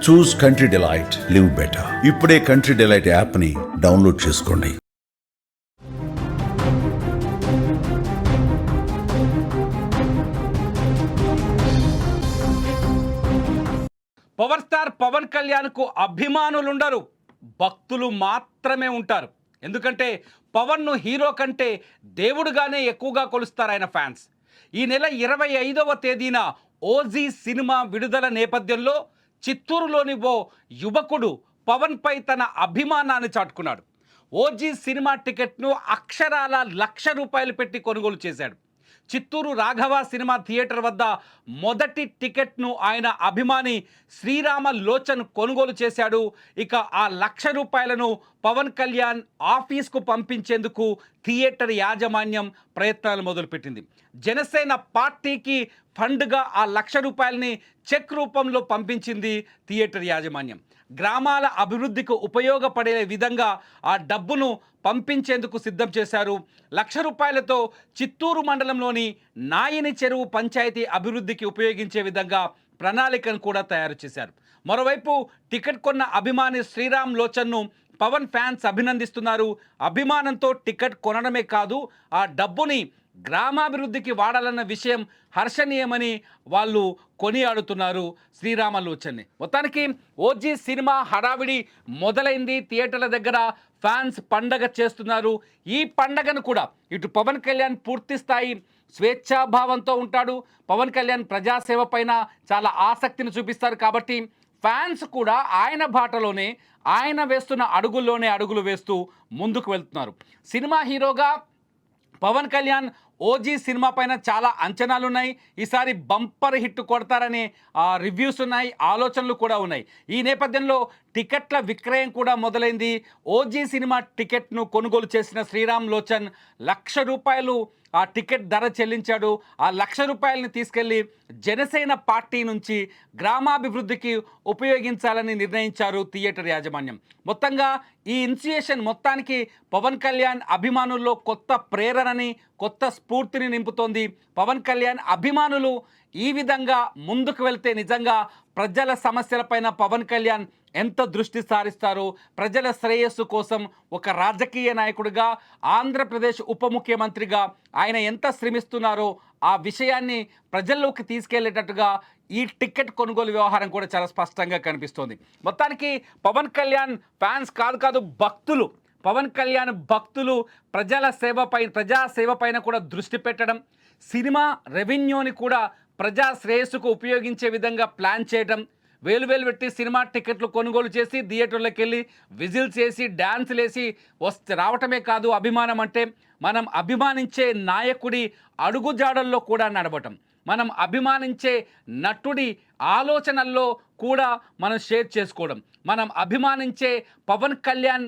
చూస్ country delight, live better. ఇప్పుడే country delight app ని download చేసుకోండి. పవర్ స్టార్ పవన్ కళ్యాణ్ కు అభిమానులు ఉండరు, భక్తులు మాత్రమే ఉంటారు. ఎందుకంటే పవన్ను హీరో కంటే దేవుడుగానే ఎక్కువగా కొలుస్తారు ఆయన ఫ్యాన్స్. ఈ నెల 25వ తేదీన ఓజీ సినిమా విడుదల నేపథ్యంలో చిత్తూరులోని ఓ యువకుడు పవన్పై తన అభిమానాన్ని చాటుకున్నాడు. ఓజీ సినిమా టికెట్ను అక్షరాల ₹1,00,000 పెట్టి కొనుగోలు చేశాడు. చిత్తూరు రాఘవ సినిమా థియేటర్ వద్ద మొదటి టికెట్ను ఆయన అభిమాని శ్రీరామ లోచన్ కొనుగోలు చేశాడు. ఇక ఆ ₹1,00,000 పవన్ కళ్యాణ్ ఆఫీస్కు పంపించేందుకు థియేటర్ యాజమాన్యం ప్రయత్నాలు మొదలుపెట్టింది. జనసేన పార్టీకి ఫండ్గా ఆ ₹1,00,000 చెక్ రూపంలో పంపించింది థియేటర్ యాజమాన్యం. గ్రామాల అభివృద్ధికి ఉపయోగపడే విధంగా ఆ డబ్బును పంపించేందుకు సిద్ధం చేశారు. ₹1,00,000తో చిత్తూరు మండలంలోని నాయని చెరువు పంచాయతీ అభివృద్ధికి ఉపయోగించే విధంగా ప్రణాళికను కూడా తయారు చేశారు. మరోవైపు టికెట్ కొన్న అభిమాని శ్రీరామ్ లోచన్ను పవన్ ఫ్యాన్స్ అభినందిస్తున్నారు. అభిమానంతో టికెట్ కొనడమే కాదు, ఆ డబ్బుని గ్రామాభివృద్ధికి వాడాలన్న విషయం హర్షణీయమని వాళ్ళు కొనియాడుతున్నారు శ్రీరామ లోచన్ని. మొత్తానికి ఓజీ సినిమా హడావిడి మొదలైంది. థియేటర్ల దగ్గర ఫ్యాన్స్ పండగ చేస్తున్నారు. ఈ పండగను కూడా ఇటు పవన్ కళ్యాణ్ పూర్తి స్థాయి స్వేచ్ఛాభావంతో ఉంటాడు. పవన్ కళ్యాణ్ ప్రజాసేవ పైన చాలా ఆసక్తిని చూపిస్తారు. కాబట్టి ఫ్యాన్స్ కూడా ఆయన బాటలోనే, ఆయన వేస్తున్న అడుగుల్లోనే అడుగులు వేస్తూ ముందుకు వెళ్తున్నారు. సినిమా హీరోగా పవన్ కళ్యాణ్ ఓజీ సినిమా పైన చాలా అంచనాలు ఉన్నాయి. ఈసారి బంపర్ హిట్ కొడతారనే రివ్యూస్ ఉన్నాయి, ఆలోచనలు కూడా ఉన్నాయి. ఈ నేపథ్యంలో టికెట్ల విక్రయం కూడా మొదలైంది. ఓజీ సినిమా టికెట్ను కొనుగోలు చేసిన శ్రీరామ్ లోచన్ ₹1,00,000 ఆ టికెట్ ధర చెల్లించాడు. ఆ ₹1,00,000 తీసుకెళ్లి జనసేన పార్టీ నుంచి గ్రామాభివృద్ధికి ఉపయోగించాలని నిర్ణయించారు థియేటర్ యాజమాన్యం. మొత్తంగా ఈ ఇనిషియేషన్ మొత్తానికి పవన్ కళ్యాణ్ అభిమానుల్లో కొత్త ప్రేరణని, కొత్త స్ఫూర్తిని నింపుతోంది. పవన్ కళ్యాణ్ అభిమానులు ఈ విధంగా ముందుకు వెళ్తే నిజంగా ప్రజల సమస్యలపైన పవన్ కళ్యాణ్ ఎంత దృష్టి సారిస్తారో, ప్రజల శ్రేయస్సు కోసం ఒక రాజకీయ నాయకుడిగా, ఆంధ్రప్రదేశ్ ఉప ముఖ్యమంత్రిగా ఆయన ఎంత శ్రమిస్తున్నారో ఆ విషయాన్ని ప్రజల్లోకి తీసుకెళ్లేటట్టుగా ఈ టికెట్ కొనుగోలు వ్యవహారం కూడా చాలా స్పష్టంగా కనిపిస్తోంది. మొత్తానికి పవన్ కళ్యాణ్ ఫ్యాన్స్ కాదు భక్తులు, పవన్ కళ్యాణ్ భక్తులు ప్రజాసేవ పైన కూడా దృష్టి పెట్టడం, సినిమా రెవెన్యూని కూడా ప్రజా శ్రేయస్సుకు ఉపయోగించే విధంగా ప్లాన్ చేయడం, వేలు పెట్టి సినిమా టికెట్లు కొనుగోలు చేసి థియేటర్లోకి వెళ్ళి విజిల్స్ వేసి డ్యాన్సులు వేసి రావటమే కాదు. అభిమానం అంటే మనం అభిమానించే నాయకుడి అడుగుజాడల్లో కూడా నడవటం, మనం అభిమానించే నటుడి ఆలోచనల్లో కూడా మనం షేర్ చేసుకోవడం, మనం అభిమానించే పవన్ కళ్యాణ్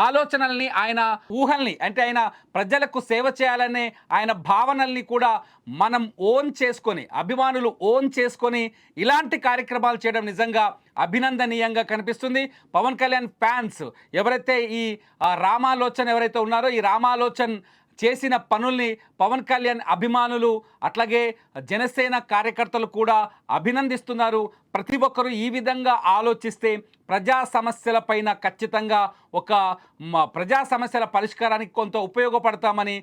ఆలోచనల్ని, ఆయన ఊహల్ని, అంటే ఆయన ప్రజలకు సేవ చేయాలనే ఆయన భావనల్ని కూడా మనం ఓన్ చేసుకొని, అభిమానులు ఓన్ చేసుకొని ఇలాంటి కార్యక్రమాలు చేయడం నిజంగా అభినందనీయంగా కనిపిస్తుంది. పవన్ కళ్యాణ్ ఫ్యాన్స్ ఎవరైతే ఈ రామాలోచన్ ఎవరైతే ఉన్నారో, ఈ రామాలోచన్ చేసిన పనుల్ని పవన్ కళ్యాణ్ అభిమానులు అట్లాగే జనసేన కార్యకర్తలు కూడా అభినందిస్తున్నారు. ప్రతి ఒక్కరూ ఈ విధంగా ఆలోచిస్తే ప్రజా సమస్యలపైన ఖచ్చితంగా ప్రజా సమస్యల పరిష్కారానికి కొంత ఉపయోగపడతామని,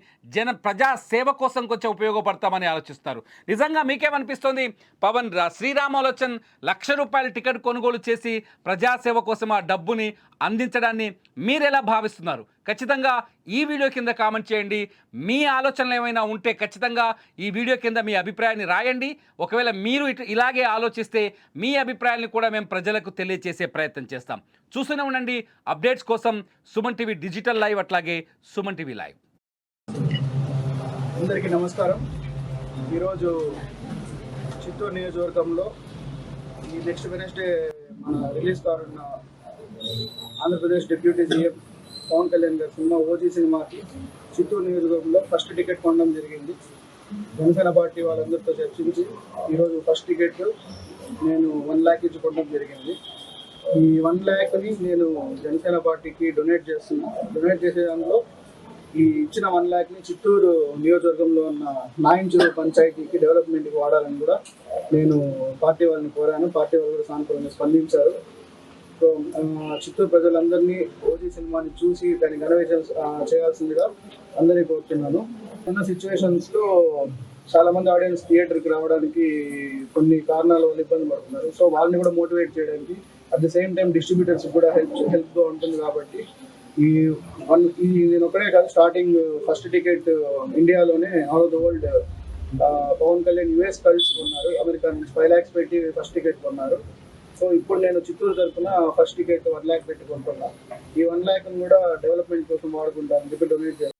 ప్రజా సేవ కోసం కొంచెం ఉపయోగపడతామని ఆలోచిస్తారు. నిజంగా మీకేమనిపిస్తుంది? శ్రీరామలోచన్ ₹1,00,000 టికెట్ కొనుగోలు చేసి ప్రజాసేవ కోసం ఆ డబ్బుని అందించడాన్ని మీరెలా భావిస్తున్నారు? ఖచ్చితంగా ఈ వీడియో కింద కామెంట్ చేయండి. మీ ఆలోచనలు ఏమైనా ఉంటే ఖచ్చితంగా ఈ వీడియో కింద మీ అభిప్రాయాన్ని రాయండి. ఒకవేళ మీరు ఇలాగే ఆలోచిస్తే మీ అభిప్రాయాన్ని కూడా మేము ప్రజలకు తెలియజేసే ప్రయత్నం చేస్తాం. చూస్తూనే ఉండండి అప్డేట్స్ కోసం సుమన్ టీవీ డిజిటల్ లైవ్, అట్లాగే సుమన్ టీవీ లైవ్. అందరికీ నమస్కారం. ఈరోజు చిత్తూరు నియోజకవర్గంలో ఈ నెక్స్ట్ వెనస్డే మన రిలీజ్ కానున్న ఆంధ్రప్రదేశ్ డిప్యూటీ సీఎం పవన్ కళ్యాణ్ గారి సినిమా ఓజీ సినిమాకి చిత్తూరు నియోజకవర్గంలో ఫస్ట్ టికెట్ కొనడం జరిగింది. జనసేన పార్టీ వాళ్ళందరితో చర్చించి ఈరోజు ఫస్ట్ టికెట్ నేను 1 lakh ఇచ్చి కొనడం జరిగింది. ఈ 1 lakhని నేను జనసేన పార్టీకి డొనేట్ చేస్తున్నా. డొనేట్ చేసే దాంట్లో ఈ ఇచ్చిన 1 lakh ని చిత్తూరు నియోజకవర్గంలో ఉన్న నాయించూరు పంచాయతీకి డెవలప్మెంట్కి వాడాలని కూడా నేను పార్టీ వాళ్ళని కోరాను. పార్టీ వాళ్ళు కూడా సానుకూలంగా స్పందించారు. సో చిత్తూరు ప్రజలందరినీ ఓజీ సినిమాని చూసి దాన్ని ఘన విజయం చేయాల్సిందిగా అందరినీ కోరుతున్నాను. ఉన్న సిచ్యువేషన్స్లో చాలా మంది ఆడియన్స్ థియేటర్కి రావడానికి కొన్ని కారణాల వల్ల ఇబ్బంది పడుతున్నారు. సో వాళ్ళని కూడా మోటివేట్ చేయడానికి at the same time distributors కూడా హెల్ప్గా ఉంటుంది. కాబట్టి నేను ఒకటే కాదు, స్టార్టింగ్ ఫస్ట్ టికెట్ ఇండియాలోనే all over the world Pawan Kalyan US కలుసుకున్నారు. అమెరికా నుంచి 5 lakhs పెట్టి ఫస్ట్ టికెట్ కొన్నారు. సో ఇప్పుడు నేను చిత్తూరు తరఫున ఫస్ట్ టికెట్ 1 lakh పెట్టి కొంటున్నా. ఈ 1 lakh కూడా డెవలప్మెంట్ కోసం వాడుకుంటాను, డొనేట్ చేస్తాను.